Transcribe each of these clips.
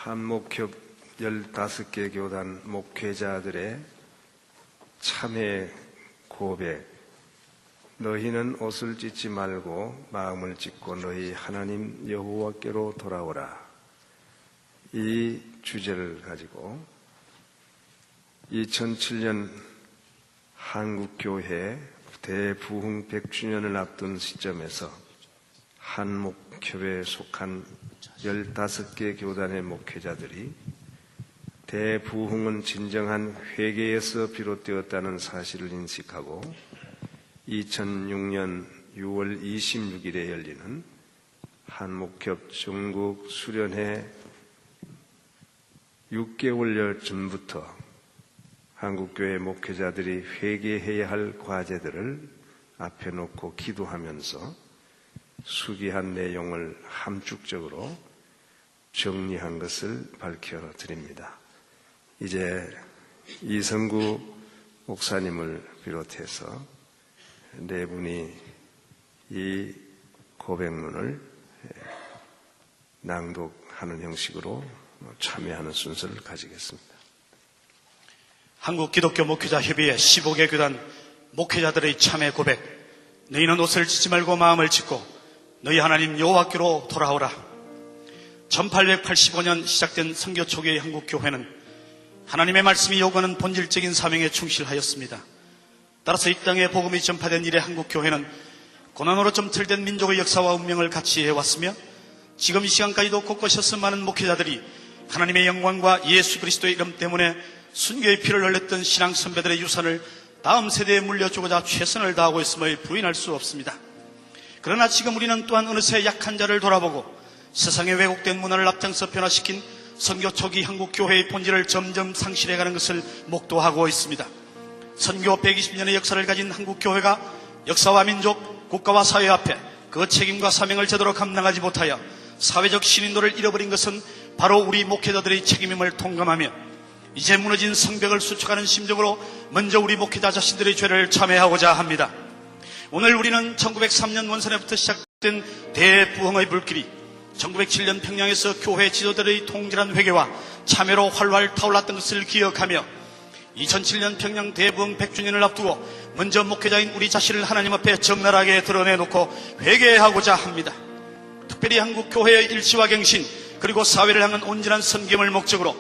한목협 15개 교단 목회자들의 참회 고백. 너희는 옷을 찢지 말고 마음을 찢고 너희 하나님 여호와께로 돌아오라. 이 주제를 가지고 2007년 한국교회 대부흥 100주년을 앞둔 시점에서 한목협에 속한 15개 교단의 목회자들이 대부흥은 진정한 회개에서 비롯되었다는 사실을 인식하고 2006년 6월 26일에 열리는 한목협 전국 수련회 6개월여 전부터 한국교회 목회자들이 회개해야 할 과제들을 앞에 놓고 기도하면서 수기한 내용을 함축적으로 정리한 것을 밝혀드립니다. 이제 이성구 목사님을 비롯해서 네 분이 이 고백문을 낭독하는 형식으로 참여하는 순서를 가지겠습니다. 한국기독교 목회자협의회 15개 교단 목회자들의 참회 고백. 너희는 옷을 찢지 말고 마음을 찢고 너희 하나님 여호와께로 돌아오라. 1885년 시작된 선교 초기의 한국교회는 하나님의 말씀이 요구하는 본질적인 사명에 충실하였습니다. 따라서 이 땅에 복음이 전파된 이래 한국교회는 고난으로 점철된 민족의 역사와 운명을 같이 해왔으며 지금 이 시간까지도 곳곳에서 많은 목회자들이 하나님의 영광과 예수 그리스도의 이름 때문에 순교의 피를 흘렸던 신앙 선배들의 유산을 다음 세대에 물려주고자 최선을 다하고 있음을 부인할 수 없습니다. 그러나 지금 우리는 또한 어느새 약한 자를 돌아보고 세상의 왜곡된 문화를 앞장서 변화시킨 선교 초기 한국교회의 본질을 점점 상실해가는 것을 목도하고 있습니다. 선교 120년의 역사를 가진 한국교회가 역사와 민족, 국가와 사회 앞에 그 책임과 사명을 제대로 감당하지 못하여 사회적 신인도를 잃어버린 것은 바로 우리 목회자들의 책임임을 통감하며 이제 무너진 성벽을 수축하는 심정으로 먼저 우리 목회자 자신들의 죄를 참회하고자 합니다. 오늘 우리는 1903년 원산에부터 시작된 대부흥의 불길이 1907년 평양에서 교회 지도자들의 통렬한 회개와 참회로 활활 타올랐던 것을 기억하며 2007년 평양 대부흥 100주년을 앞두고 먼저 목회자인 우리 자신을 하나님 앞에 적나라하게 드러내놓고 회개하고자 합니다. 특별히 한국교회의 일치와 갱신 그리고 사회를 향한 온전한 섬김을 목적으로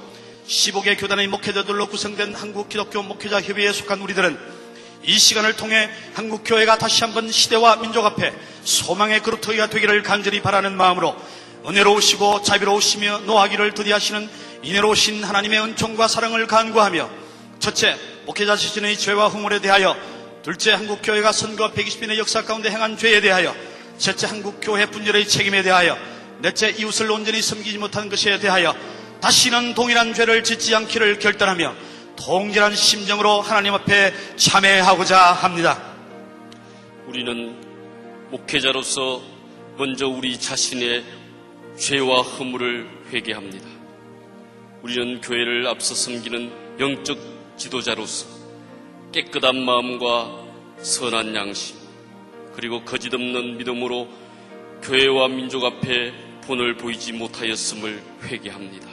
15개 교단의 목회자들로 구성된 한국기독교 목회자협의회에 속한 우리들은 이 시간을 통해 한국교회가 다시 한번 시대와 민족 앞에 소망의 그루터기가 되기를 간절히 바라는 마음으로 은혜로우시고 자비로우시며 노하기를 더디하시는 인애로우신 하나님의 은총과 사랑을 간구하며 첫째, 목회자 자신의 죄와 허물에 대하여 둘째, 한국교회가 선거 120년의 역사 가운데 행한 죄에 대하여 셋째, 한국교회 분열의 책임에 대하여 넷째, 이웃을 온전히 섬기지 못한 것에 대하여 다시는 동일한 죄를 짓지 않기를 결단하며 통렬한 심정으로 하나님 앞에 참회하고자 합니다. 우리는 목회자로서 먼저 우리 자신의 죄와 허물을 회개합니다. 우리는 교회를 앞서 섬기는 영적 지도자로서 깨끗한 마음과 선한 양심 그리고 거짓없는 믿음으로 교회와 민족 앞에 본을 보이지 못하였음을 회개합니다.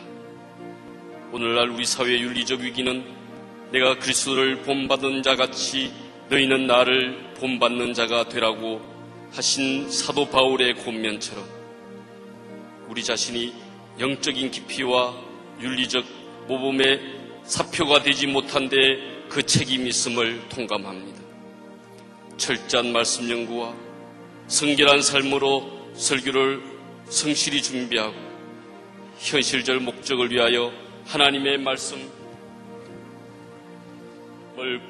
오늘날 우리 사회의 윤리적 위기는 내가 그리스도를 본받은 자같이 너희는 나를 본받는 자가 되라고 하신 사도 바울의 권면처럼 우리 자신이 영적인 깊이와 윤리적 모범의 사표가 되지 못한 데 그 책임이 있음을 통감합니다. 철저한 말씀 연구와 성결한 삶으로 설교를 성실히 준비하고 현실적 목적을 위하여 하나님의 말씀을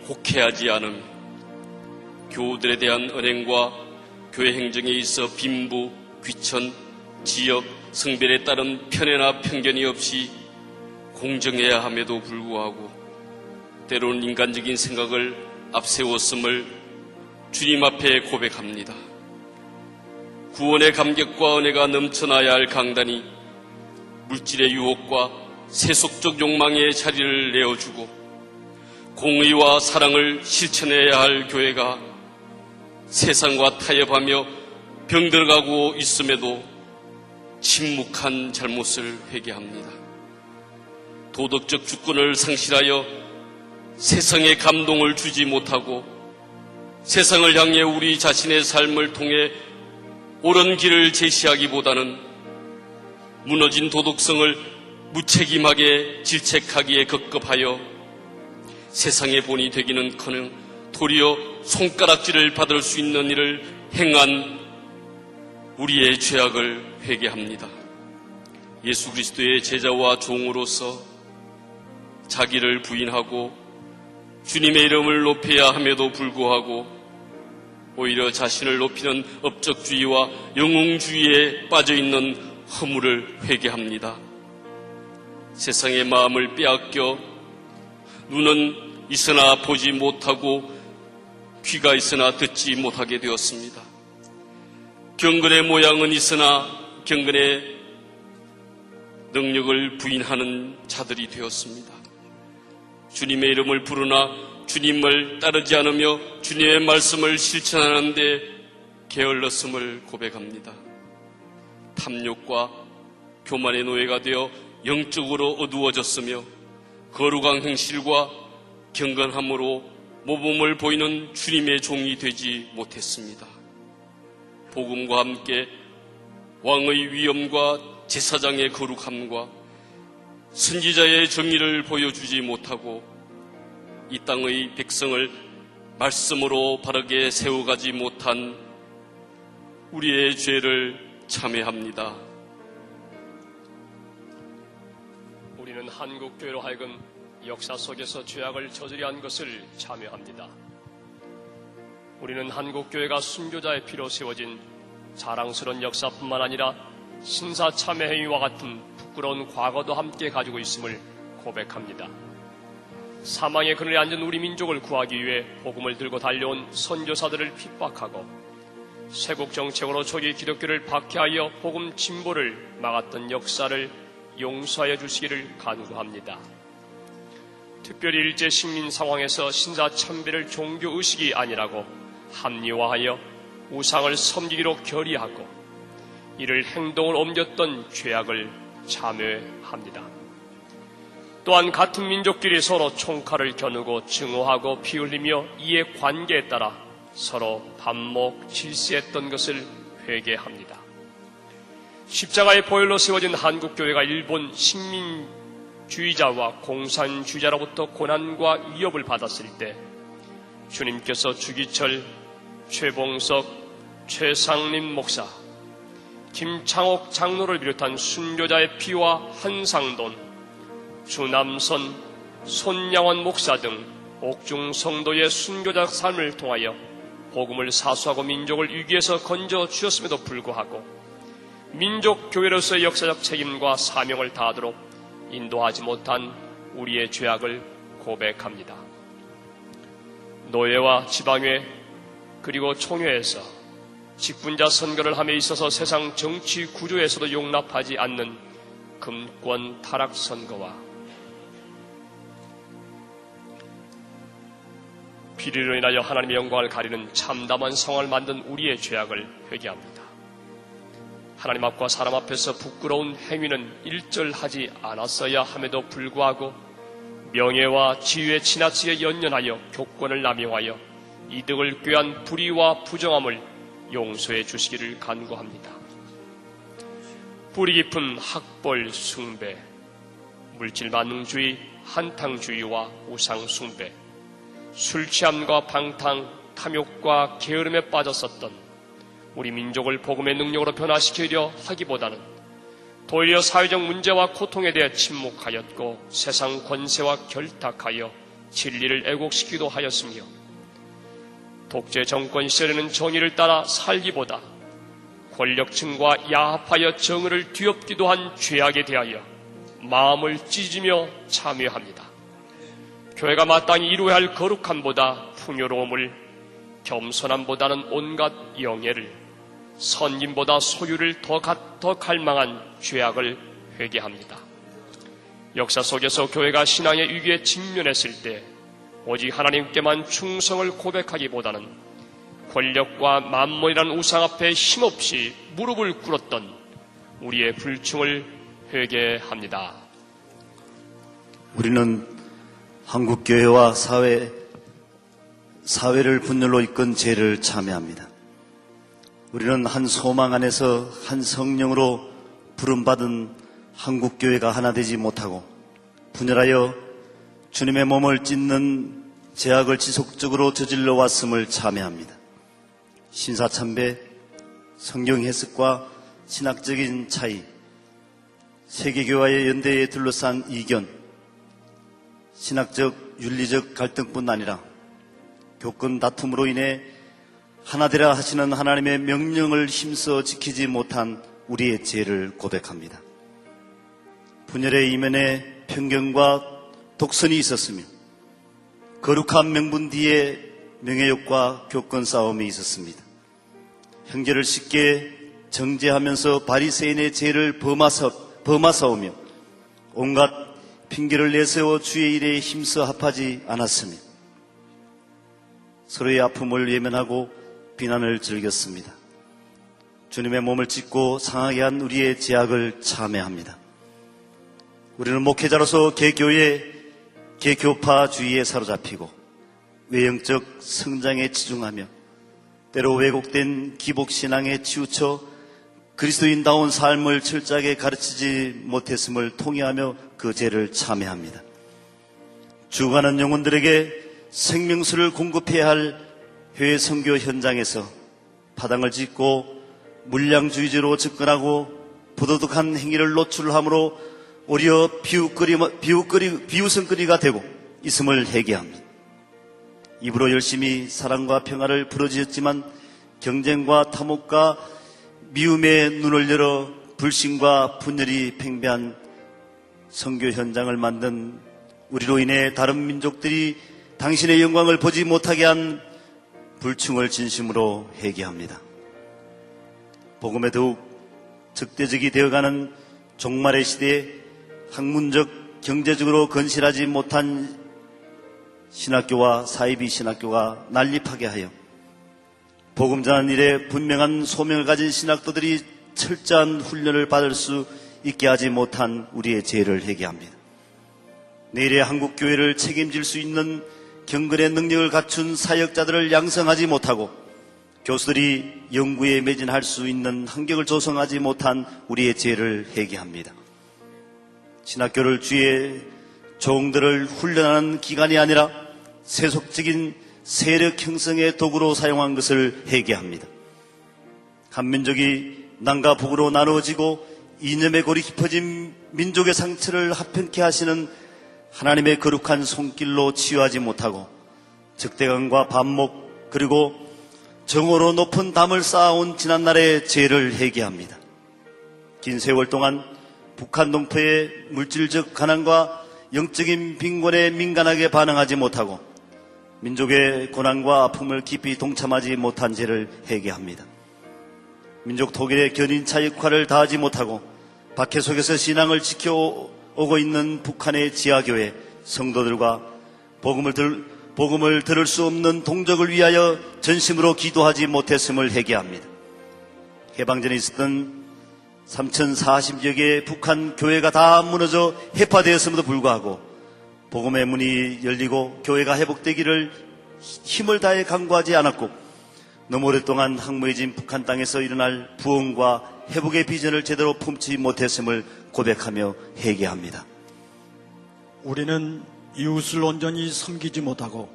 곡해하지 않으며 교우들에 대한 언행과 교회 행정에 있어 빈부, 귀천, 지역, 성별에 따른 편애나 편견이 없이 공정해야 함에도 불구하고 때로는 인간적인 생각을 앞세웠음을 주님 앞에 고백합니다. 구원의 감격과 은혜가 넘쳐나야 할 강단이 물질의 유혹과 세속적 욕망의 자리를 내어주고 공의와 사랑을 실천해야 할 교회가 세상과 타협하며 병들어가고 있음에도 침묵한 잘못을 회개합니다. 도덕적 주권을 상실하여 세상에 감동을 주지 못하고 세상을 향해 우리 자신의 삶을 통해 옳은 길을 제시하기보다는 무너진 도덕성을 무책임하게 질책하기에 급급하여 세상의 본이 되기는커녕 도리어 손가락질을 받을 수 있는 일을 행한 우리의 죄악을 회개합니다. 예수 그리스도의 제자와 종으로서 자기를 부인하고 주님의 이름을 높여야 함에도 불구하고 오히려 자신을 높이는 업적주의와 영웅주의에 빠져있는 허물을 회개합니다. 세상의 마음을 빼앗겨 눈은 있으나 보지 못하고 귀가 있으나 듣지 못하게 되었습니다. 경건의 모양은 있으나 경건의 능력을 부인하는 자들이 되었습니다. 주님의 이름을 부르나 주님을 따르지 않으며 주님의 말씀을 실천하는데 게을렀음을 고백합니다. 탐욕과 교만의 노예가 되어 영적으로 어두워졌으며 거룩한 행실과 경건함으로 모범을 보이는 주님의 종이 되지 못했습니다. 복음과 함께 왕의 위엄과 제사장의 거룩함과 선지자의 정의를 보여주지 못하고 이 땅의 백성을 말씀으로 바르게 세워가지 못한 우리의 죄를 참회합니다. 우리는 한국교회로 하여금 역사 속에서 죄악을 저지르게 한 것을 참회합니다. 우리는 한국교회가 순교자의 피로 세워진 자랑스러운 역사뿐만 아니라 신사참회 행위와 같은 부끄러운 과거도 함께 가지고 있음을 고백합니다. 사망의 그늘에 앉은 우리 민족을 구하기 위해 복음을 들고 달려온 선교사들을 핍박하고 세국 정책으로 초기 기독교를 박해하여 복음 진보를 막았던 역사를 용서하여 주시기를 간구합니다. 특별히 일제 식민 상황에서 신사참배를 종교의식이 아니라고 합리화하여 우상을 섬기기로 결의하고 이를 행동을 옮겼던 죄악을 참회합니다. 또한 같은 민족끼리 서로 총칼을 겨누고 증오하고 피 흘리며 이의 관계에 따라 서로 반목 질시했던 것을 회개합니다. 십자가의 보혈로 세워진 한국교회가 일본 식민주의자와 공산주의자로부터 고난과 위협을 받았을 때 주님께서 주기철, 최봉석, 최상림 목사, 김창옥 장로를 비롯한 순교자의 피와 한상돈, 주남선, 손양원 목사 등 옥중 성도의 순교자 삶을 통하여 복음을 사수하고 민족을 위기에서 건져 주셨음에도 불구하고 민족 교회로서의 역사적 책임과 사명을 다하도록 인도하지 못한 우리의 죄악을 고백합니다. 노회와 지방회 그리고 총회에서 직분자 선거를 함에 있어서 세상 정치 구조에서도 용납하지 않는 금권 타락 선거와 비리로 인하여 하나님의 영광을 가리는 참담한 상황을 만든 우리의 죄악을 회개합니다. 하나님 앞과 사람 앞에서 부끄러운 행위는 일절하지 않았어야 함에도 불구하고 명예와 지위에 지나치게 연연하여 교권을 남용하여 이득을 꾀한 불의와 부정함을 용서해 주시기를 간구합니다. 뿌리 깊은 학벌 숭배, 물질 만능주의, 한탕주의와 우상 숭배, 술 취함과 방탕, 탐욕과 게으름에 빠졌었던 우리 민족을 복음의 능력으로 변화시키려 하기보다는 도리어 사회적 문제와 고통에 대해 침묵하였고 세상 권세와 결탁하여 진리를 왜곡시키기도 하였으며 독재 정권 시절에는 정의를 따라 살기보다 권력층과 야합하여 정의를 뒤엎기도 한 죄악에 대하여 마음을 찢으며 참여합니다. 교회가 마땅히 이루어야 할 거룩함보다 풍요로움을, 겸손함보다는 온갖 영예를, 선임보다 소유를 더 갈망한 죄악을 회개합니다. 역사 속에서 교회가 신앙의 위기에 직면했을 때 오직 하나님께만 충성을 고백하기보다는 권력과 만몬이라는 우상 앞에 힘없이 무릎을 꿇었던 우리의 불충을 회개합니다. 우리는 한국교회와 사회를 분열로 이끈 죄를 참회합니다. 우리는 한 소망 안에서 한 성령으로 부름받은 한국교회가 하나 되지 못하고 분열하여 주님의 몸을 찢는 죄악을 지속적으로 저질러 왔음을 참회합니다. 신사참배, 성경 해석과 신학적인 차이, 세계교회의 연대에 둘러싼 이견, 신학적, 윤리적 갈등뿐 아니라 교권 다툼으로 인해 하나 되라 하시는 하나님의 명령을 힘써 지키지 못한 우리의 죄를 고백합니다. 분열의 이면에 편견과 독선이 있었으며 거룩한 명분 뒤에 명예욕과 교권 싸움이 있었습니다. 형제를 쉽게 정죄하면서 바리새인의 죄를 범하사오며 온갖 핑계를 내세워 주의 일에 힘써 합하지 않았으며 서로의 아픔을 외면하고 비난을 즐겼습니다. 주님의 몸을 찢고 상하게 한 우리의 죄악을 참회합니다. 우리는 목회자로서 개교회, 개교파주의에 사로잡히고 외형적 성장에 치중하며 때로 왜곡된 기복신앙에 치우쳐 그리스도인다운 삶을 철저하게 가르치지 못했음을 통회하며 그 죄를 참회합니다. 죽어가는 영혼들에게 생명수를 공급해야 할 해외 선교 현장에서 파당을 짓고 물량주의제로 접근하고 부도덕한 행위를 노출함으로 오히려 비웃음거리가 되고 있음을 회개합니다. 입으로 열심히 사랑과 평화를 부르짖었지만 경쟁과 탐욕과 미움의 눈을 열어 불신과 분열이 팽배한 선교 현장을 만든 우리로 인해 다른 민족들이 당신의 영광을 보지 못하게 한 불충을 진심으로 회개합니다. 복음에 더욱 적대적이 되어가는 종말의 시대에 학문적, 경제적으로 건실하지 못한 신학교와 사이비 신학교가 난립하게 하여 복음 전하는 일에 분명한 소명을 가진 신학도들이 철저한 훈련을 받을 수 있게 하지 못한 우리의 죄를 회개합니다. 내일의 한국교회를 책임질 수 있는 경건의 능력을 갖춘 사역자들을 양성하지 못하고 교수들이 연구에 매진할 수 있는 환경을 조성하지 못한 우리의 죄를 회개합니다. 신학교를 주의 종들을 훈련하는 기관이 아니라 세속적인 세력 형성의 도구로 사용한 것을 회개합니다. 한민족이 남과 북으로 나누어지고 이념의 골이 깊어진 민족의 상처를 합편케 하시는 하나님의 거룩한 손길로 치유하지 못하고 적대감과 반목 그리고 정오로 높은 담을 쌓아온 지난날의 죄를 회개합니다. 긴 세월 동안 북한 동포의 물질적 가난과 영적인 빈곤에 민감하게 반응하지 못하고 민족의 고난과 아픔을 깊이 동참하지 못한 죄를 회개합니다. 민족 독일의 견인차 역할을 다하지 못하고 박해 속에서 신앙을 지켜오고 있는 북한의 지하교회 성도들과 복음을 들을 수 없는 동족을 위하여 전심으로 기도하지 못했음을 회개합니다. 해방전에 있었던 3,040여 개의 북한 교회가 다 무너져 해파되었음에도 불구하고 복음의 문이 열리고 교회가 회복되기를 힘을 다해 강구하지 않았고 너무 오랫동안 항모해진 북한 땅에서 일어날 부흥과 회복의 비전을 제대로 품지 못했음을 고백하며 회개합니다. 우리는 이웃을 온전히 섬기지 못하고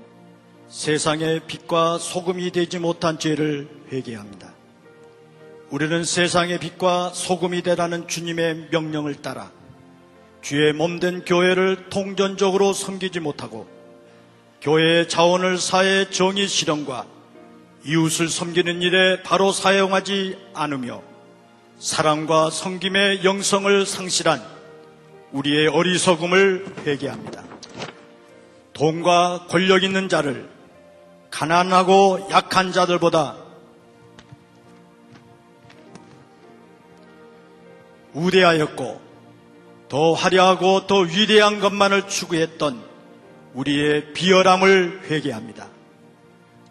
세상의 빛과 소금이 되지 못한 죄를 회개합니다. 우리는 세상의 빛과 소금이 되라는 주님의 명령을 따라 주의 몸된 교회를 통전적으로 섬기지 못하고 교회의 자원을 사회의 정의 실현과 이웃을 섬기는 일에 바로 사용하지 않으며 사랑과 섬김의 영성을 상실한 우리의 어리석음을 회개합니다. 돈과 권력 있는 자를 가난하고 약한 자들보다 우대하였고 더 화려하고 더 위대한 것만을 추구했던 우리의 비열함을 회개합니다.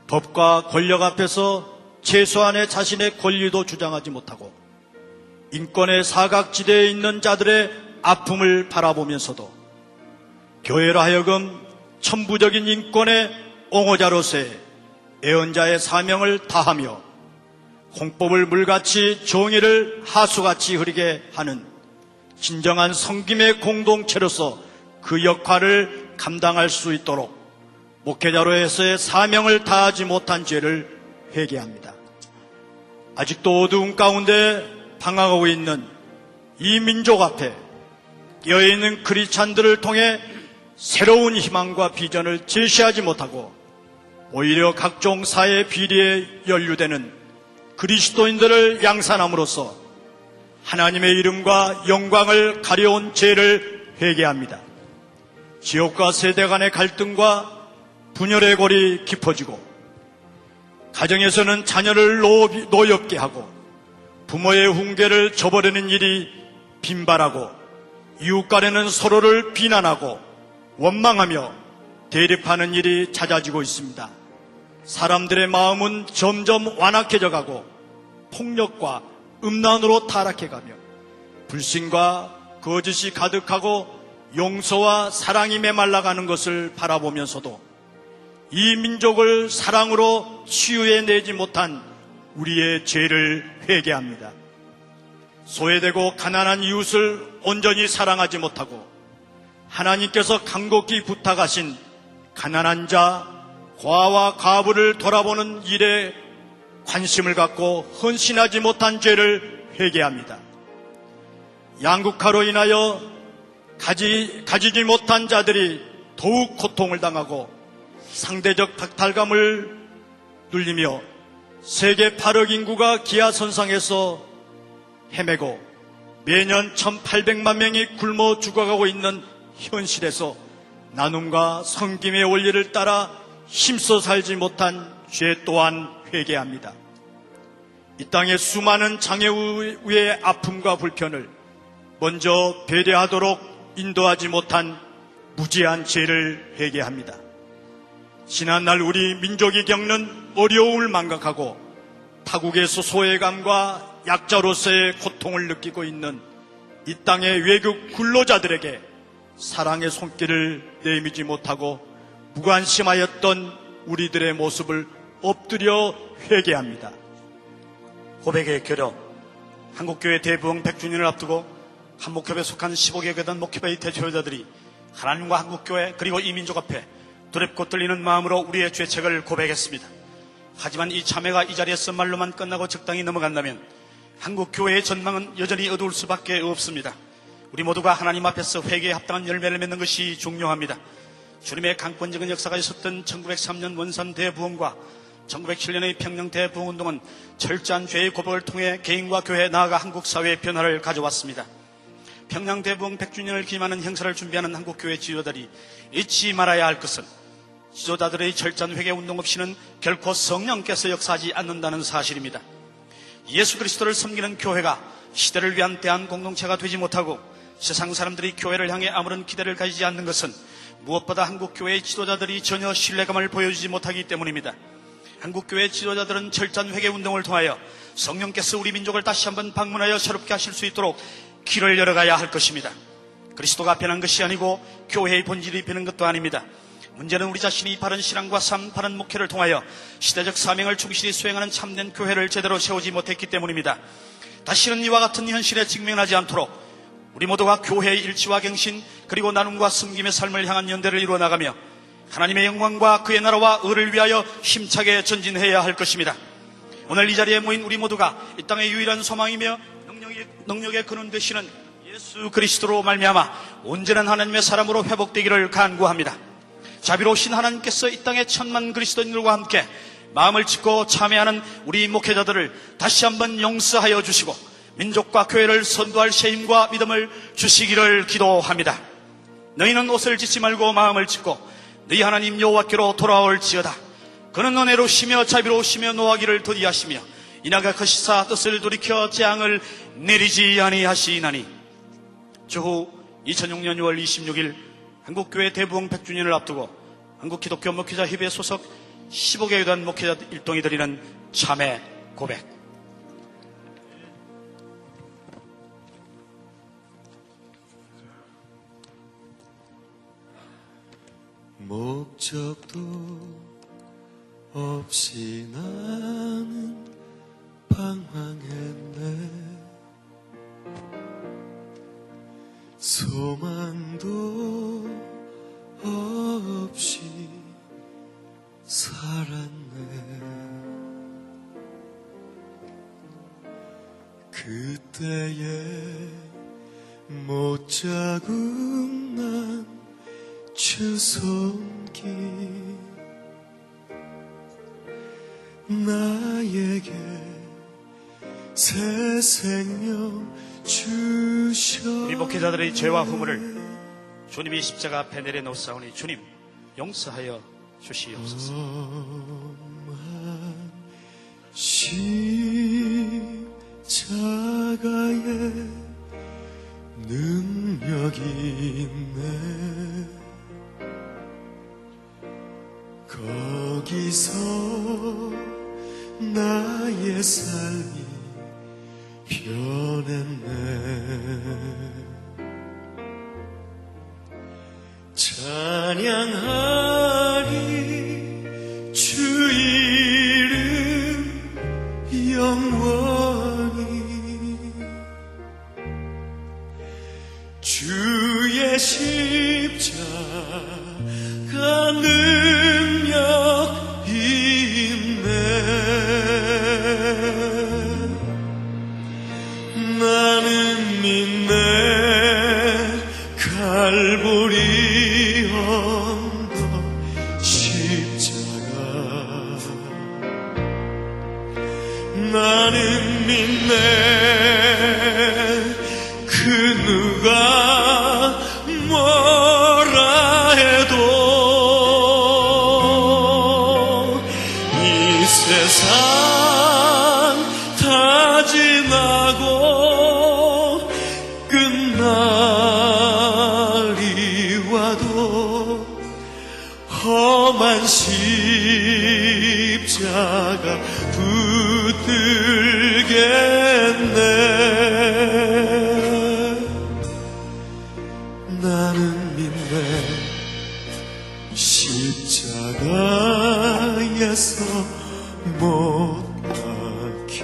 법과 권력 앞에서 최소한의 자신의 권리도 주장하지 못하고 인권의 사각지대에 있는 자들의 아픔을 바라보면서도 교회로 하여금 천부적인 인권의 옹호자로서의 애언자의 사명을 다하며 홍법을 물같이 정의를 하수같이 흐리게 하는 진정한 성김의 공동체로서 그 역할을 감당할 수 있도록 목회자로서의 사명을 다하지 못한 죄를 회개합니다. 아직도 어두운 가운데 방황하고 있는 이 민족 앞에 깨어있는 크리스찬들을 통해 새로운 희망과 비전을 제시하지 못하고 오히려 각종 사회 비리에 연루되는 그리스도인들을 양산함으로써 하나님의 이름과 영광을 가려온 죄를 회개합니다. 지역과 세대 간의 갈등과 분열의 골이 깊어지고 가정에서는 자녀를 노엽게 하고 부모의 훈계를 저버리는 일이 빈발하고 이웃 간에는 서로를 비난하고 원망하며 대립하는 일이 잦아지고 있습니다. 사람들의 마음은 점점 완악해져 가고 폭력과 음란으로 타락해가며 불신과 거짓이 가득하고 용서와 사랑이 메말라가는 것을 바라보면서도 이 민족을 사랑으로 치유해내지 못한 우리의 죄를 회개합니다. 소외되고 가난한 이웃을 온전히 사랑하지 못하고 하나님께서 간곡히 부탁하신 가난한 자, 과와 과부를 돌아보는 일에 관심을 갖고 헌신하지 못한 죄를 회개합니다. 양극화로 인하여 가지지 못한 자들이 더욱 고통을 당하고 상대적 박탈감을 눌리며 세계 8억 인구가 기아선상에서 헤매고 매년 1,800만 명이 굶어 죽어가고 있는 현실에서 나눔과 섬김의 원리를 따라 힘써 살지 못한 죄 또한 회개합니다. 이 땅의 수많은 장애우의 아픔과 불편을 먼저 배려하도록 인도하지 못한 무지한 죄를 회개합니다. 지난날 우리 민족이 겪는 어려움을 망각하고 타국에서 소외감과 약자로서의 고통을 느끼고 있는 이 땅의 외국 근로자들에게 사랑의 손길을 내미지 못하고 무관심하였던 우리들의 모습을 엎드려 회개합니다. 고백의 결여, 한국교회 대부흥 100주년을 앞두고 한목협에 속한 15개 교단 목회의 대표자들이 하나님과 한국교회 그리고 이 민족 앞에 두렵고 떨리는 마음으로 우리의 죄책을 고백했습니다. 하지만 이 참회가 이 자리에서 말로만 끝나고 적당히 넘어간다면 한국교회의 전망은 여전히 어두울 수밖에 없습니다. 우리 모두가 하나님 앞에서 회개에 합당한 열매를 맺는 것이 중요합니다. 주님의 강권적인 역사가 있었던 1903년 원산 대부흥과 1907년의 평양 대부흥운동은 철저한 죄의 고백을 통해 개인과 교회 나아가 한국 사회의 변화를 가져왔습니다. 평양 대부흥 100주년을 기념하는 행사를 준비하는 한국교회 지도자들이 잊지 말아야 할 것은 지도자들의 철저한 회개 운동 없이는 결코 성령께서 역사하지 않는다는 사실입니다. 예수 그리스도를 섬기는 교회가 시대를 위한 대한 공동체가 되지 못하고 세상 사람들이 교회를 향해 아무런 기대를 가지지 않는 것은 무엇보다 한국교회의 지도자들이 전혀 신뢰감을 보여주지 못하기 때문입니다. 한국교회 지도자들은 철저한 회개운동을 통하여 성령께서 우리 민족을 다시 한번 방문하여 새롭게 하실 수 있도록 길을 열어가야 할 것입니다. 그리스도가 변한 것이 아니고 교회의 본질이 변한 것도 아닙니다. 문제는 우리 자신이 바른 신앙과 바른 목회를 통하여 시대적 사명을 충실히 수행하는 참된 교회를 제대로 세우지 못했기 때문입니다. 다시는 이와 같은 현실에 직면하지 않도록 우리 모두가 교회의 일치와 갱신 그리고 나눔과 섬김의 삶을 향한 연대를 이루어 나가며 하나님의 영광과 그의 나라와 의를 위하여 힘차게 전진해야 할 것입니다. 오늘 이 자리에 모인 우리 모두가 이 땅의 유일한 소망이며 능력의 근원 되시는 예수 그리스도로 말미암아 온전한 하나님의 사람으로 회복되기를 간구합니다. 자비로우신 하나님께서 이 땅의 천만 그리스도인들과 함께 마음을 찢고 참회하는 우리 목회자들을 다시 한번 용서하여 주시고 민족과 교회를 선도할 세임과 믿음을 주시기를 기도합니다. 너희는 옷을 찢지 말고 마음을 찢고 너희 하나님 여호와께로 돌아올지어다. 그는 은혜로우시며 자비로우시며 노하기를 더디하시며 이나가 거시사 뜻을 돌이켜 재앙을 내리지 아니하시나니. 주후 2006년 6월 26일 한국교회 대부흥 100주년을 앞두고 한국기독교 목회자협의회 소속 15개 교단 목회자 일동이 드리는 참회 고백. 목적도 없이 나는 방황했네. 소망도 없이 살았네. 그때에 못자국 난 주 손길 나에게 새 생명 주셔. 우리 목회자들의 죄와 허물을 주님이 십자가 앞에 내려놓사오니 주님 용서하여 주시옵소서. 십자가에 능력이 있네. 거기서 나의 삶이 변했네. 찬양하리 주 이름 영원히. 주의 십자가 능력 있네. 나는 믿네. 갈보리 언덕 십자가. 나는 믿네. 그 누가 뭐라 해도 이 세상 다 지나고 끝날이 와도 험한 십자가 붙들겠네. 나는 믿네. 십자가에서 못 박힌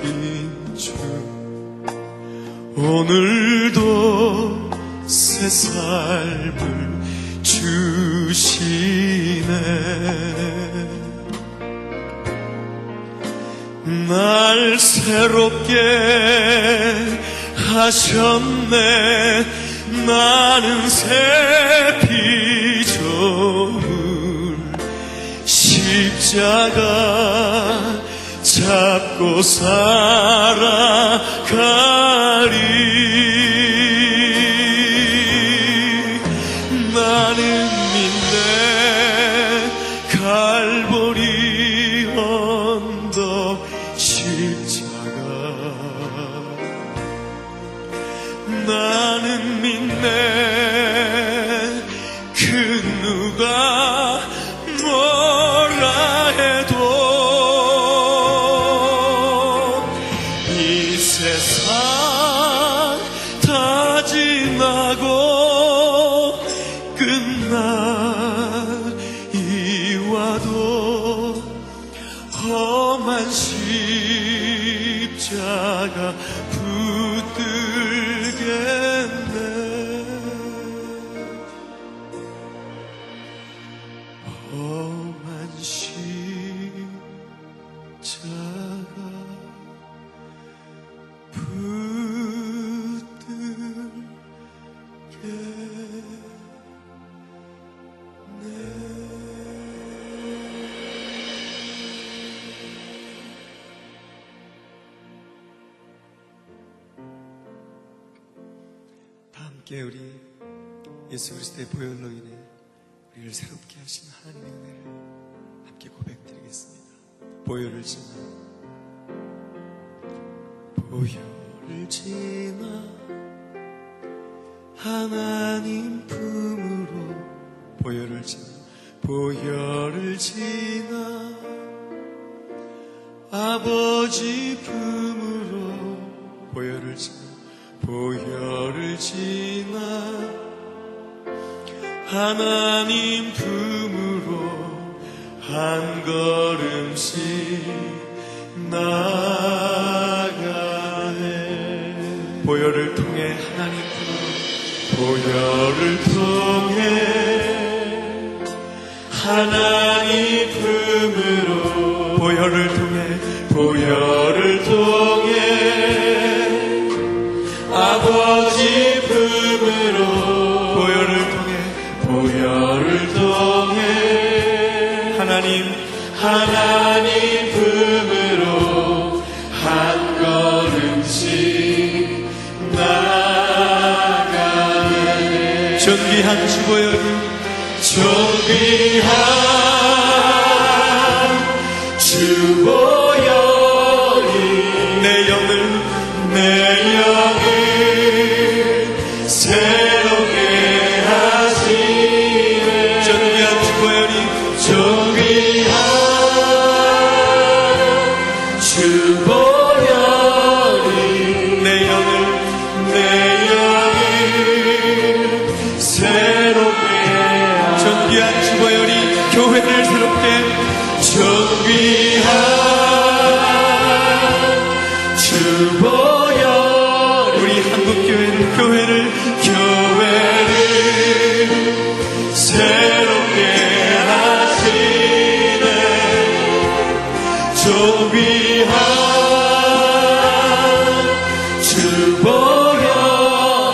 주 오늘도 새 삶을 주시네. 날 새롭게 하셨네. 나는 새 피조물 십자가 잡고 살아가리. 나는 믿네. 갈보리 언덕 십자가. 나는 믿네. 그 누가 뭐라 해도 이 세상 다 지나고 끝날이 와도 험한 십자가 붙들겠네. 험한 십자가 함께 우리 예수 그리스도의 보혈로 인해 우리를 새롭게 하신 하나님의 은혜를 함께 고백드리겠습니다. 보혈을 지나 하나님 품으로 보혈을 지나 아버지 품으로 보혈을 지나 하나님 품으로 한 걸음씩 나가네. 보혈을 통해 하나님 품으로, 보혈을 통해 하나님 품으로, 보혈을 통해, 보혈을 통해 아버지 품으로, 보혈을 통해, 보혈을 통해 하나님 품으로 한 걸음씩 나가네. 존귀한 주보혈이, 존귀한 주보혈이 내 영을 새롭게 하시네. 존귀한 주보혈이, 존귀한 주보혈이 내 영을 새롭게 하시네. 존귀한 주보혈이 교회를 새롭게, 존귀한 주보혈 우리 한국교회를 새롭게 하시네.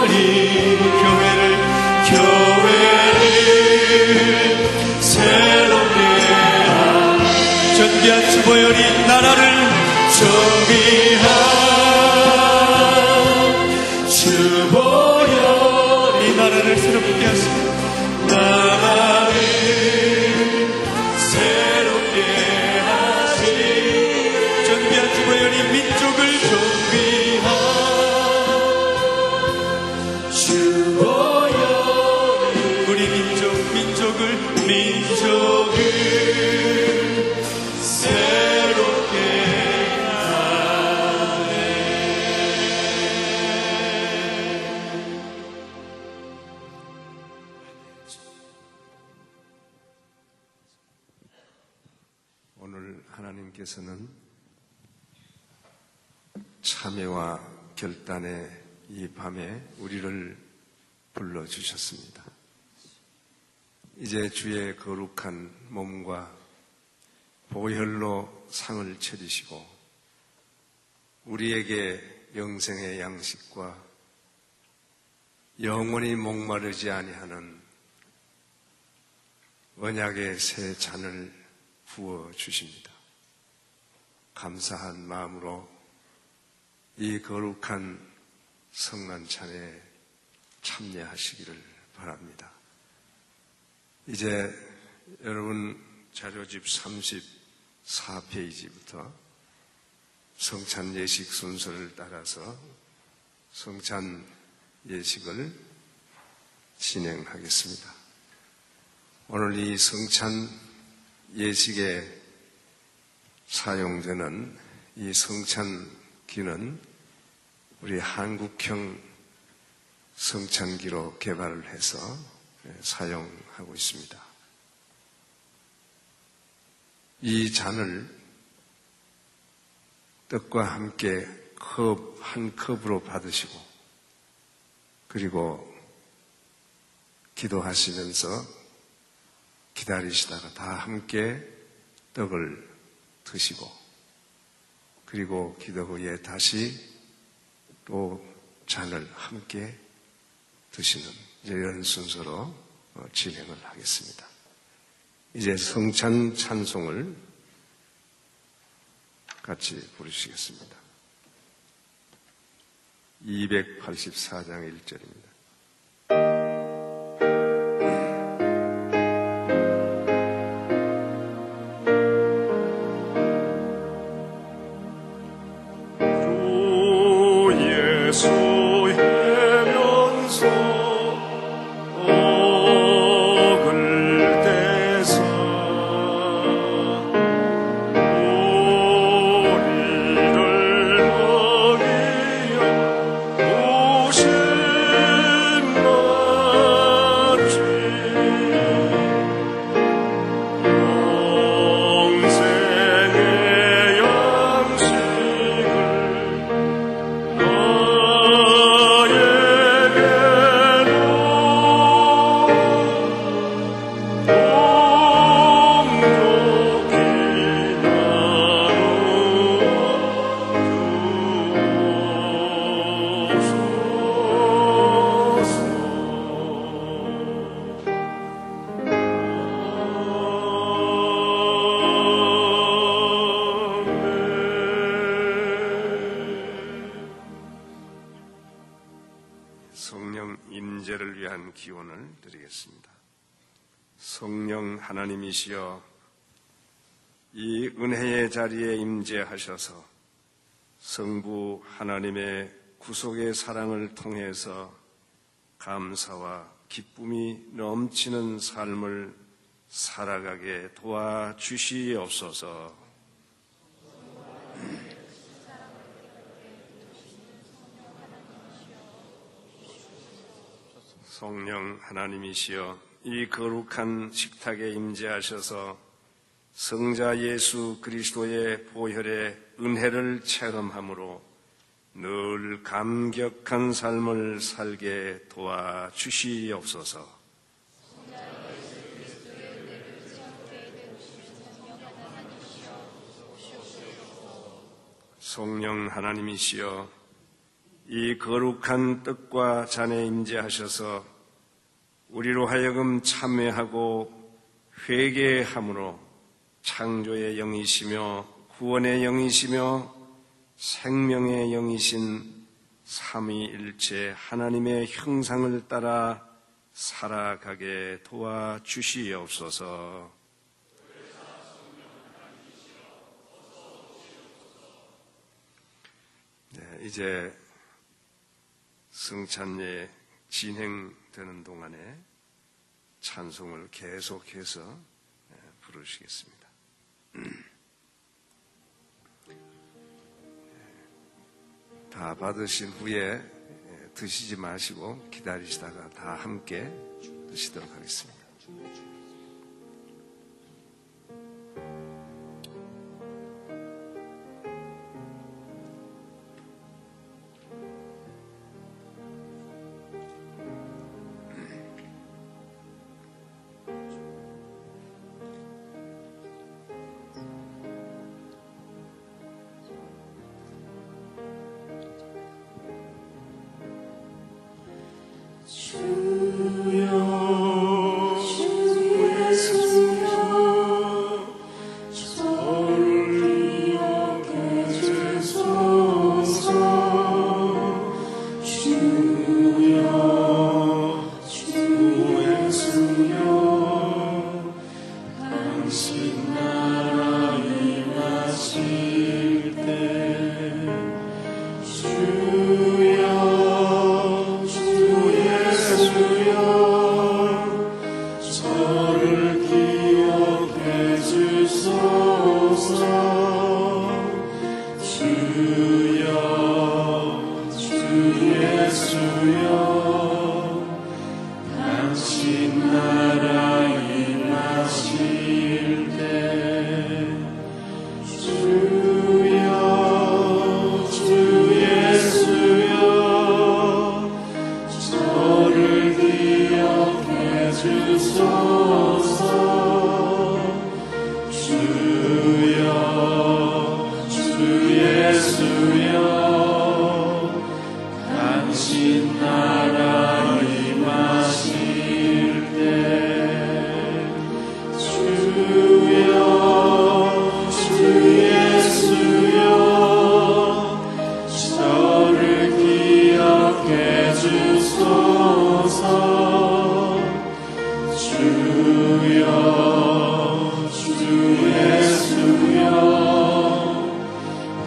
존귀한 주보혈이 교회를 새롭게 존귀한 주보혈이 나라를, 존귀한 주보혈이 나라를 새롭게 하시네. 나라를 새롭게 하시네. 존귀한 주보혈이 민족을, 존귀한 주보혈이 우리 민족을 새롭게 하네. 오늘 하나님께서는 참회와 결단의 이 밤에 우리를 불러주셨습니다. 이제 주의 거룩한 몸과 보혈로 상을 차리시고 우리에게 영생의 양식과 영원히 목마르지 아니하는 언약의 새 잔을 부어 주십니다. 감사한 마음으로 이 거룩한 성난찬에 참여하시기를 바랍니다. 이제 여러분 자료집 34페이지부터 성찬 예식 순서를 따라서 성찬 예식을 진행하겠습니다. 오늘 이 성찬 예식에 사용되는 이 성찬기는 우리 한국형 성찬기로 개발을 해서 사용하고 있습니다. 이 잔을 떡과 함께 한 컵으로 받으시고 그리고 기도하시면서 기다리시다가 다 함께 떡을 드시고 그리고 기도 후에 다시 또 잔을 함께 드시는 이런 순서로 진행을 하겠습니다. 이제 성찬 찬송을 같이 부르시겠습니다. 284장 1절입니다. 우리를 먹이어 오신 기도를 위한 기원을 드리겠습니다. 성령 하나님이시여, 이 은혜의 자리에 임재하셔서 성부 하나님의 구속의 사랑을 통해서 감사와 기쁨이 넘치는 삶을 살아가게 도와주시옵소서. 성령 하나님이시여, 이 거룩한 식탁에 임재하셔서 성자 예수 그리스도의 보혈의 은혜를 체험함으로 늘 감격한 삶을 살게 도와주시옵소서. 성령 하나님이시여, 이 거룩한 떡과 잔에 임재하셔서 우리로 하여금 참회하고 회개함으로 창조의 영이시며 구원의 영이시며 생명의 영이신 삼위일체 하나님의 형상을 따라 살아가게 도와주시옵소서. 네, 이제 성찬례 진행되는 동안에 찬송을 계속해서 부르시겠습니다. 다 받으신 후에 드시지 마시고 기다리시다가 다 함께 드시도록 하겠습니다.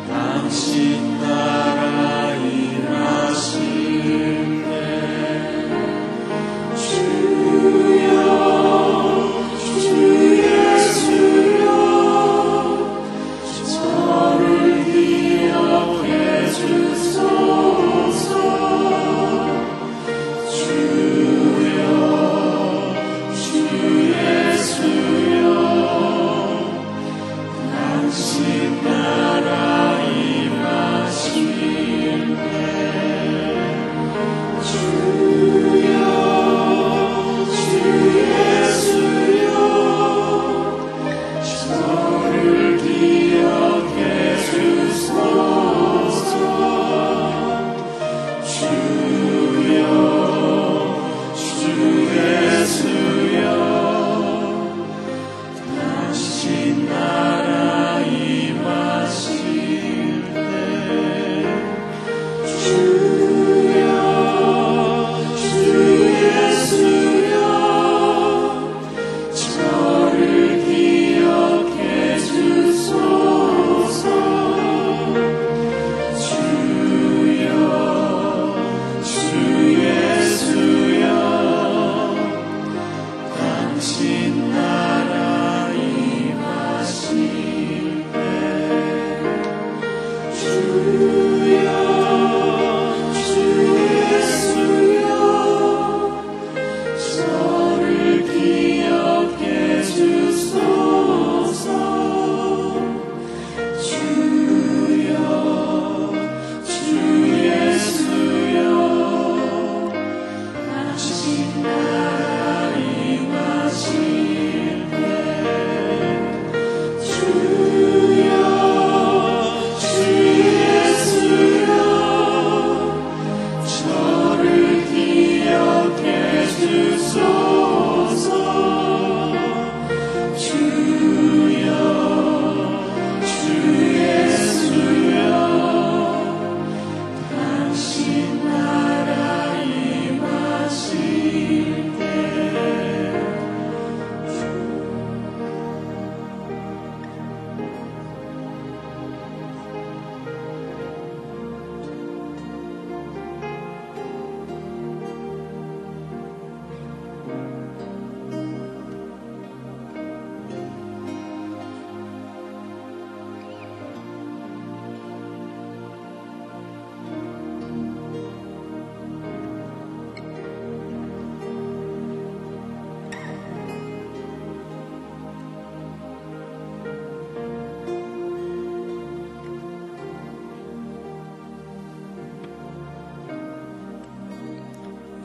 당신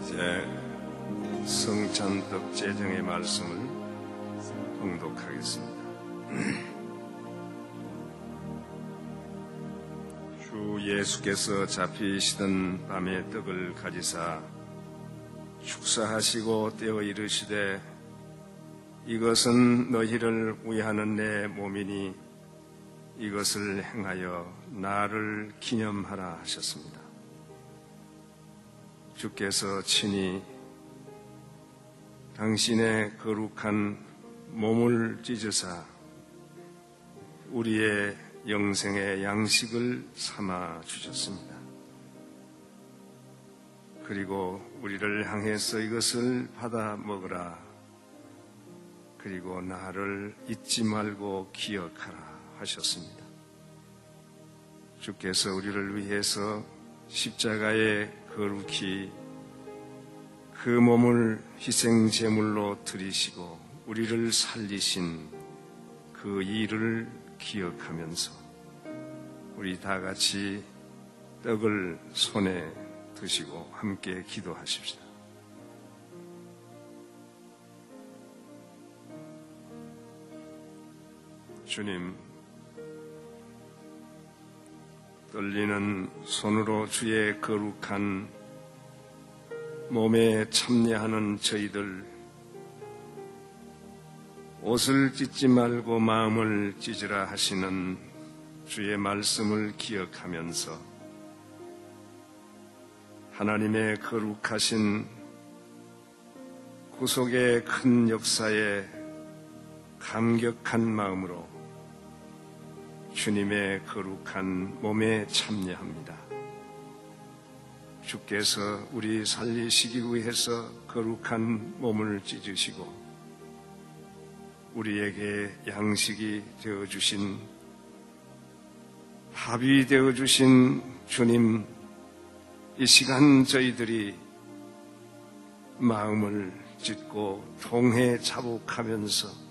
이제 성찬떡 제정의 말씀을 봉독하겠습니다. 주 예수께서 잡히시던 밤에 떡을 가지사 축사하시고 떼어 이르시되 이것은 너희를 위하는 내 몸이니 이것을 행하여 나를 기념하라 하셨습니다. 주께서 친히 당신의 거룩한 몸을 찢으사 우리의 영생의 양식을 삼아 주셨습니다. 그리고 우리를 향해서 이것을 받아 먹으라. 그리고 나를 잊지 말고 기억하라 하셨습니다. 주께서 우리를 위해서 십자가에 거룩히 그 몸을 희생 제물로 드리시고 우리를 살리신 그 일을 기억하면서 우리 다 같이 떡을 손에 드시고 함께 기도하십시다. 주님, 떨리는 손으로 주의 거룩한 몸에 참여하는 저희들, 옷을 찢지 말고 마음을 찢으라 하시는 주의 말씀을 기억하면서 하나님의 거룩하신 구속의 큰 역사에 감격한 마음으로 주님의 거룩한 몸에 참여합니다. 주께서 우리 살리시기 위해서 거룩한 몸을 찢으시고 우리에게 양식이 되어주신, 밥이 되어주신 주님, 이 시간 저희들이 마음을 찢고 통해 자복하면서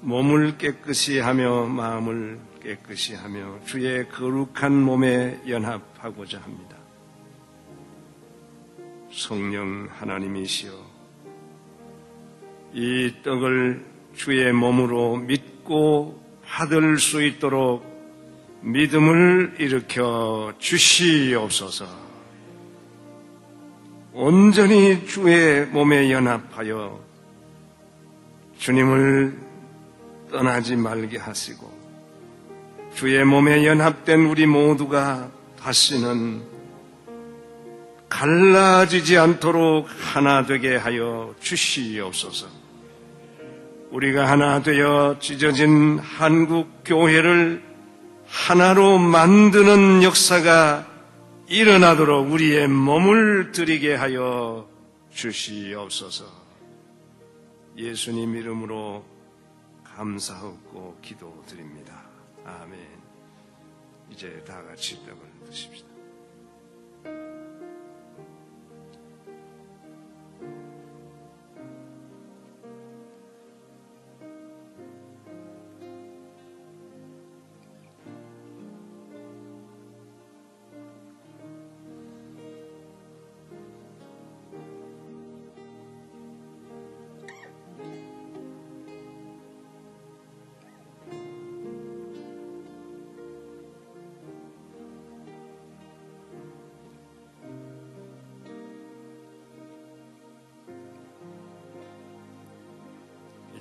몸을 깨끗이 하며 마음을 깨끗이 하며 주의 거룩한 몸에 연합하고자 합니다. 성령 하나님이시여, 이 떡을 주의 몸으로 믿고 받을 수 있도록 믿음을 일으켜 주시옵소서. 온전히 주의 몸에 연합하여 주님을 떠나지 말게 하시고 주의 몸에 연합된 우리 모두가 다시는 갈라지지 않도록 하나 되게 하여 주시옵소서. 우리가 하나 되어 찢어진 한국 교회를 하나로 만드는 역사가 일어나도록 우리의 몸을 드리게 하여 주시옵소서. 예수님 이름으로 감사하고 기도드립니다. 아멘. 이제 다 같이 떡을 드십시다.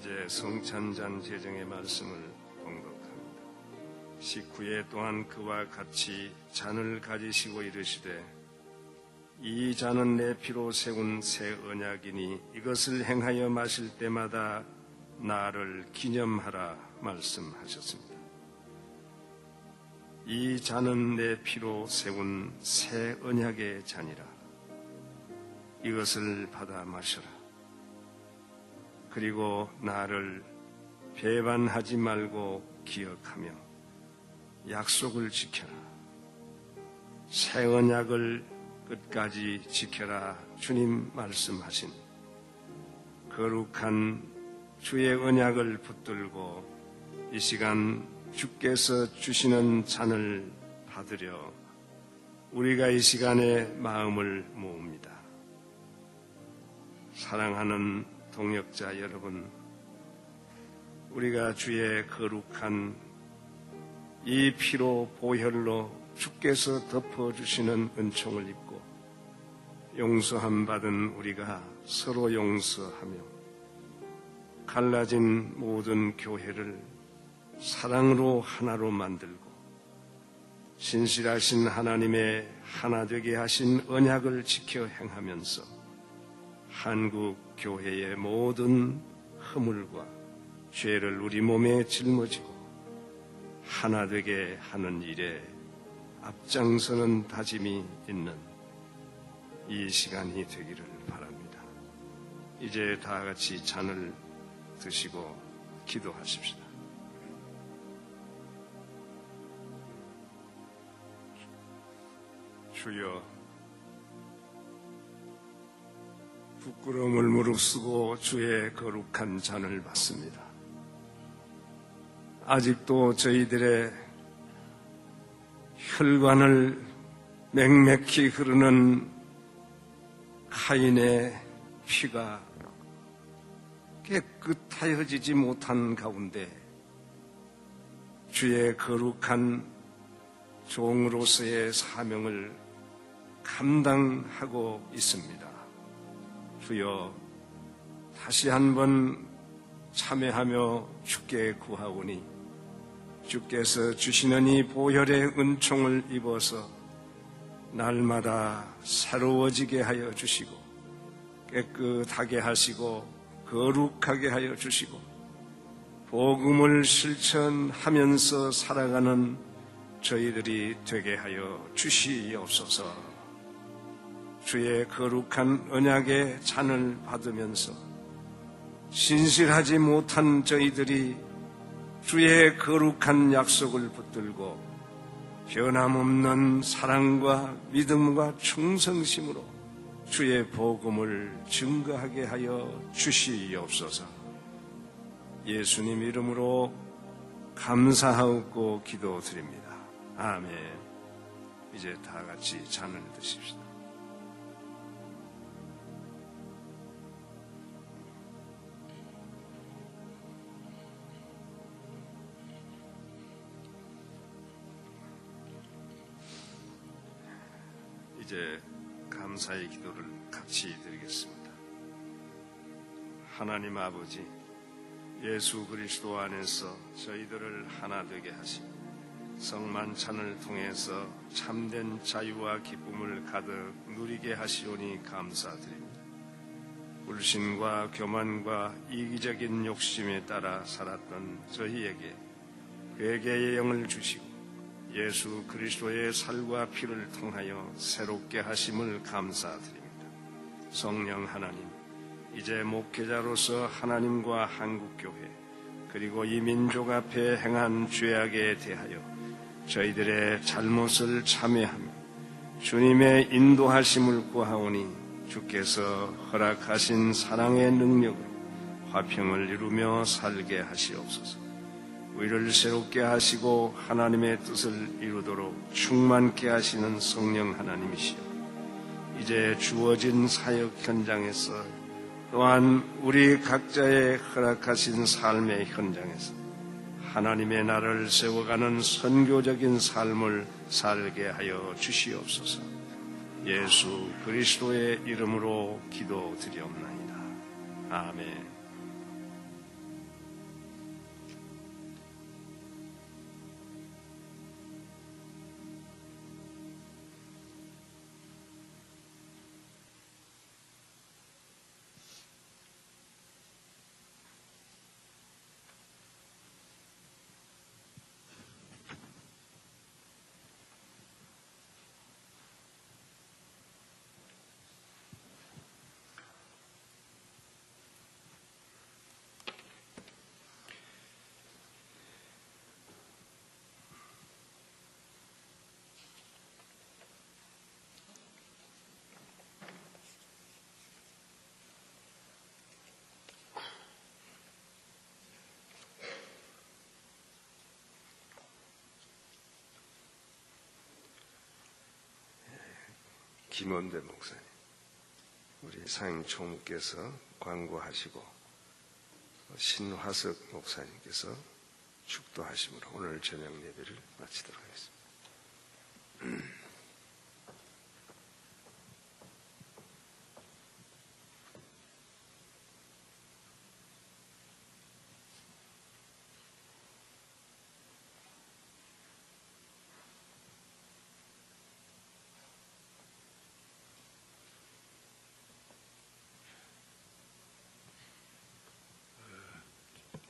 이제 성찬잔 제정의 말씀을 봉독합니다. 식후에 또한 그와 같이 잔을 가지시고 이르시되 이 잔은 내 피로 세운 새 언약이니 이것을 행하여 마실 때마다 나를 기념하라 말씀하셨습니다. 이 잔은 내 피로 세운 새 언약의 잔이라. 이것을 받아 마셔라. 그리고 나를 배반하지 말고 기억하며 약속을 지켜라. 새 언약을 끝까지 지켜라. 주님 말씀하신 거룩한 주의 언약을 붙들고 이 시간 주께서 주시는 잔을 받으려 우리가 이 시간에 마음을 모읍니다. 사랑하는 동역자 여러분, 우리가 주의 거룩한 이 피로 보혈로 주께서 덮어주시는 은총을 입고 용서함 받은 우리가 서로 용서하며 갈라진 모든 교회를 사랑으로 하나로 만들고 신실하신 하나님의 하나 되게 하신 언약을 지켜 행하면서 한국 교회의 모든 허물과 죄를 우리 몸에 짊어지고 하나 되게 하는 일에 앞장서는 다짐이 있는 이 시간이 되기를 바랍니다. 이제 다 같이 잔을 드시고 기도하십시다. 주여, 부끄러움을 무릅쓰고 주의 거룩한 잔을 받습니다. 아직도 저희들의 혈관을 맹맥히 흐르는 카인의 피가 깨끗하여지지 못한 가운데 주의 거룩한 종으로서의 사명을 감당하고 있습니다. 주여, 다시 한번 참회하며 주께 구하오니 주께서 주시는 이 보혈의 은총을 입어서 날마다 새로워지게 하여 주시고 깨끗하게 하시고 거룩하게 하여 주시고 복음을 실천하면서 살아가는 저희들이 되게 하여 주시옵소서. 주의 거룩한 언약의 잔을 받으면서 신실하지 못한 저희들이 주의 거룩한 약속을 붙들고 변함없는 사랑과 믿음과 충성심으로 주의 복음을 증거하게 하여 주시옵소서. 예수님 이름으로 감사하고 기도드립니다. 아멘. 이제 다 같이 잔을 드십시다. 이제 감사의 기도를 같이 드리겠습니다. 하나님 아버지, 예수 그리스도 안에서 저희들을 하나 되게 하시고 성만찬을 통해서 참된 자유와 기쁨을 가득 누리게 하시오니 감사드립니다. 불신과 교만과 이기적인 욕심에 따라 살았던 저희에게 회개의 영을 주시고 예수 그리스도의 살과 피를 통하여 새롭게 하심을 감사드립니다. 성령 하나님, 이제 목회자로서 하나님과 한국교회 그리고 이 민족 앞에 행한 죄악에 대하여 저희들의 잘못을 참회하며 주님의 인도하심을 구하오니 주께서 허락하신 사랑의 능력으로 화평을 이루며 살게 하시옵소서. 우리를 새롭게 하시고 하나님의 뜻을 이루도록 충만케 하시는 성령 하나님이시여, 이제 주어진 사역 현장에서 또한 우리 각자의 허락하신 삶의 현장에서 하나님의 나라를 세워가는 선교적인 삶을 살게 하여 주시옵소서. 예수 그리스도의 이름으로 기도드리옵나이다. 아멘. 김원대 목사님, 우리 상임총무께서 광고하시고 신화석 목사님께서 축도하심으로 오늘 저녁 예배를 마치도록 하겠습니다.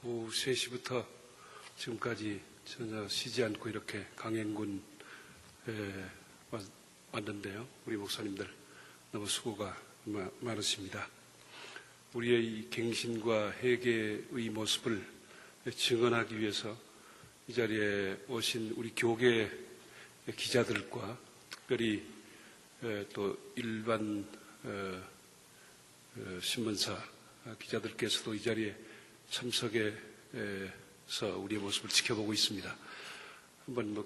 오후 3시부터 지금까지 전혀 쉬지 않고 이렇게 강행군 왔는데요. 우리 목사님들 너무 수고가 많으십니다. 우리의 이 갱신과 회개의 모습을 증언하기 위해서 이 자리에 오신 우리 교계 기자들과 특별히 또 일반 신문사 기자들께서도 이 자리에 참석해서 우리의 모습을 지켜보고 있습니다. 한번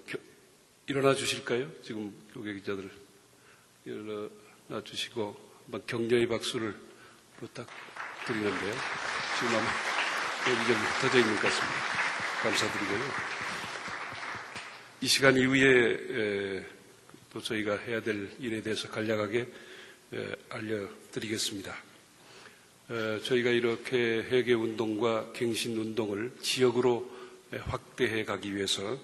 일어나 주실까요? 지금 교계 기자들 일어나 주시고 한번 격려의 박수를 부탁드리는데요. 지금 아마 여기 좀 흩어져 있는 것 같습니다. 감사드리고요. 이 시간 이후에 또 저희가 해야 될 일에 대해서 간략하게 알려드리겠습니다. 저희가 이렇게 회개운동과 갱신운동을 지역으로 확대해 가기 위해서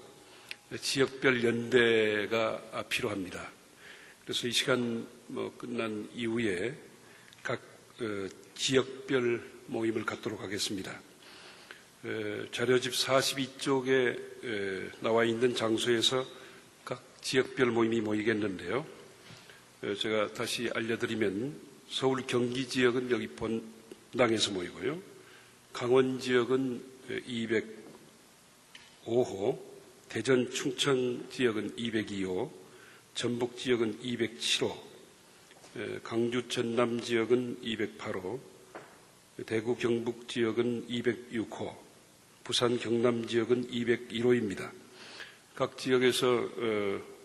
지역별 연대가 필요합니다. 그래서 이 시간 끝난 이후에 각 지역별 모임을 갖도록 하겠습니다. 자료집 42쪽에 나와 있는 장소에서 각 지역별 모임이 모이겠는데요. 제가 다시 알려드리면 서울 경기 지역은 여기 본당에서 모이고요. 강원 지역은 205호, 대전 충청 지역은 202호, 전북 지역은 207호, 강주 전남 지역은 208호, 대구 경북 지역은 206호, 부산 경남 지역은 201호입니다. 각 지역에서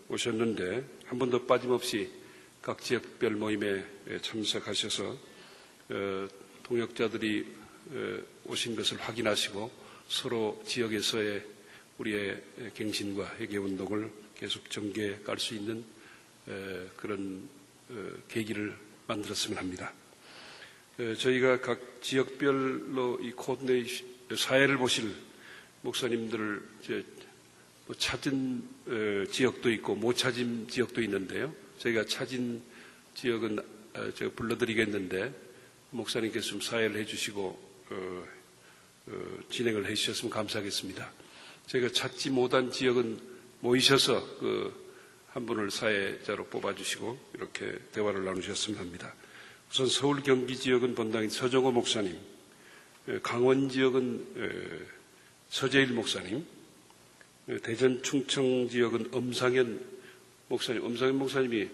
오셨는데 한 번도 빠짐없이 각 지역별 모임에 참석하셔서 동역자들이 오신 것을 확인하시고 서로 지역에서의 우리의 갱신과 회개운동을 계속 전개해 갈 수 있는 그런 계기를 만들었으면 합니다. 저희가 각 지역별로 이 코디네이션 사회를 보실 목사님들을 찾은 지역도 있고 못 찾은 지역도 있는데요. 저희가 찾은 지역은 제가 불러드리겠는데 목사님께서 좀 사회를 해주시고 진행을 해주셨으면 감사하겠습니다. 저희가 찾지 못한 지역은 모이셔서 한 분을 사회자로 뽑아주시고 이렇게 대화를 나누셨으면 합니다. 우선 서울 경기 지역은 본당인 서정호 목사님, 강원 지역은 서재일 목사님, 대전 충청 지역은 엄상현 목사님. 엄상현 목사님이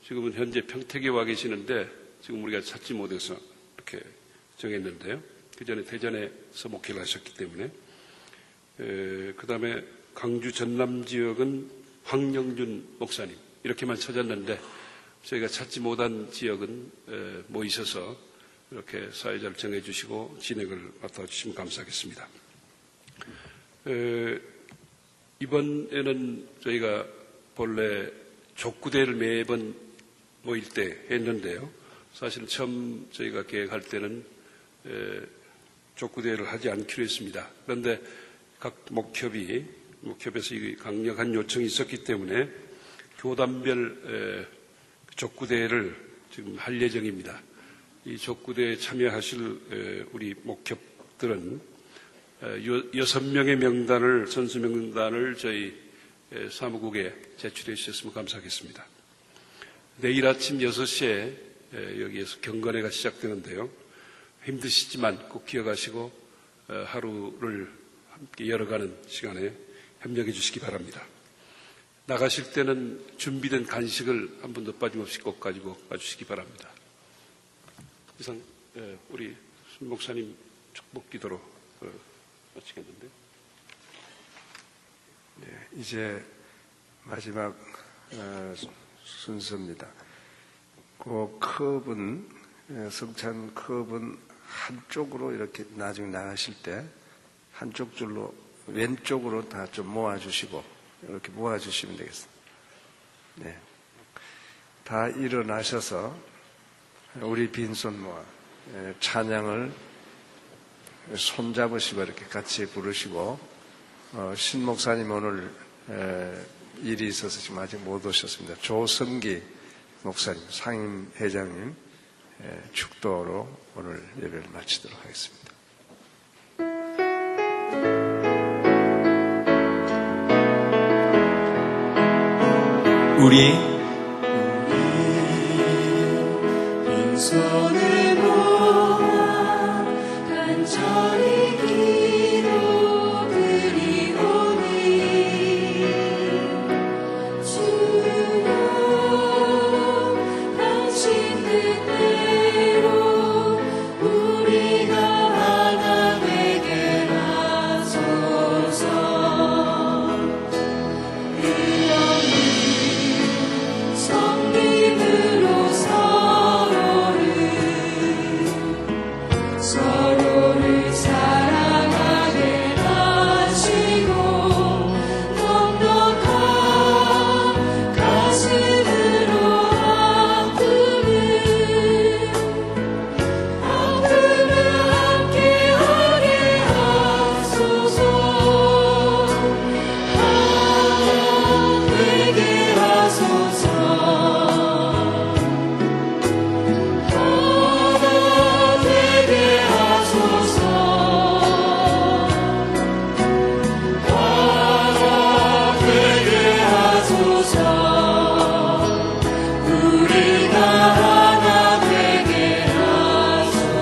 지금은 현재 평택에 와 계시는데 지금 우리가 찾지 못해서 이렇게 정했는데요. 그 전에 대전에서 목회를 하셨기 때문에. 그 다음에 광주 전남 지역은 황영준 목사님. 이렇게만 찾았는데 저희가 찾지 못한 지역은 모이셔서 이렇게 사회자를 정해주시고 진행을 맡아주시면 감사하겠습니다. 이번에는 저희가 본래 족구대회를 매번 모일 때 했는데요. 사실 처음 저희가 계획할 때는 족구대회를 하지 않기로 했습니다. 그런데 각 목협에서 이 강력한 요청이 있었기 때문에 교단별 족구대회를 지금 할 예정입니다. 이 족구대회에 참여하실 우리 목협들은 6명의 명단을, 선수 명단을 저희 사무국에 제출해 주셨으면 감사하겠습니다. 내일 아침 6시에 여기에서 경건회가 시작되는데요. 힘드시지만 꼭 기억하시고 하루를 함께 열어가는 시간에 협력해 주시기 바랍니다. 나가실 때는 준비된 간식을 한 번도 빠짐없이 꼭 가지고 가주시기 바랍니다. 이상 우리 순 목사님 축복 기도로 마치겠는데. 네, 이제 마지막 순서입니다. 그 컵은 성찬 컵은 한쪽으로 이렇게 나중에 나가실 때 한쪽 줄로 왼쪽으로 다 좀 모아주시고 이렇게 모아주시면 되겠습니다. 네, 다 일어나셔서 우리 빈손 모아 찬양을 손잡으시고 이렇게 같이 부르시고 신 목사님 오늘 일이 있어서 지금 아직 못 오셨습니다. 조성기 목사님, 상임 회장님 축도로 오늘 예배를 마치도록 하겠습니다. 우리 빈손을 모아 간절히 기도드리오니 주여 당신 뜻대로 우리가 하나 되게 하소서. 성김으로 서로를 사랑하게 하시고 넉넉한 가슴으로 아픔을 함께하게 하소서. 하나 되게 하소서.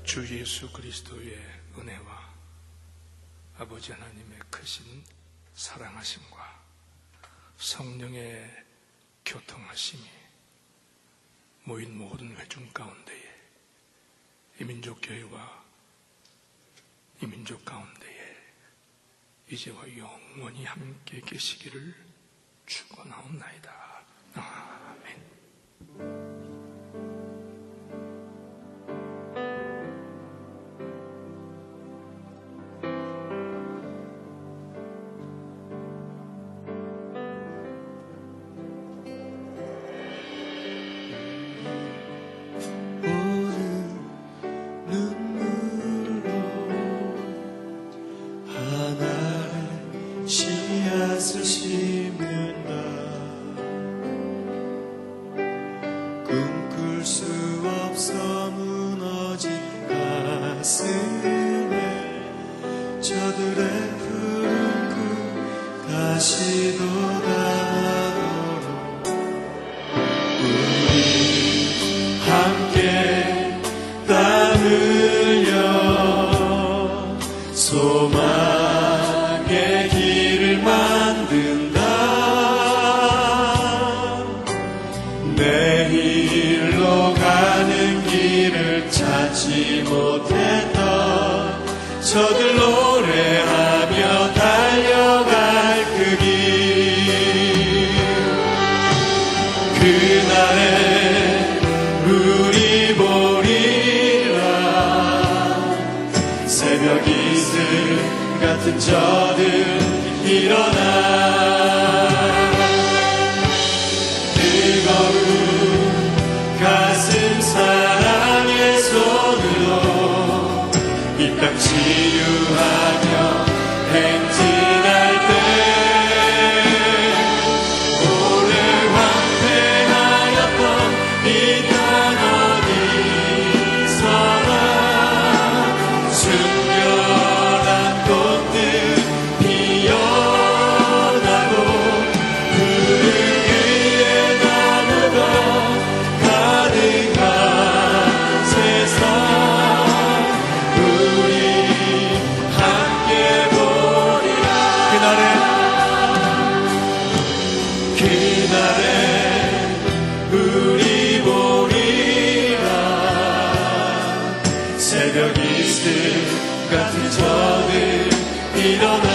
주 예수 그리스도의 은혜와 아버지 하나님의 크신 사랑하심과 성령의 교통하심이 모인 모든 회중 가운데에 이 민족교회와 이 민족 가운데에 이제와 영원히 함께 계시기를 축원하옵나이다. 아멘. 씨앗을 심는다. 꿈꿀 수 없어 무너진 가슴에 저들의 푸른 그 다시도 가도록 우리 함께 땀 흘려 소망의 길을 만든다. 내일로 가는 길을 찾지 못했던 저들 노래하며 달려갈 그 길, 그날에 우리 보리라. 새벽 이슬 같은 저들 일어나 뜨거운 가슴 사랑의 손으로 이 땅 치유하며 행진할 때 오래 황폐하였던 이 땅 어디서나 순결한 꽃들 피어나고 푸른 그의 나무가 가득한 세상 우리 함께 보리라. 그날에 우리 보리라. 새벽 이슬 같은 저들 일어나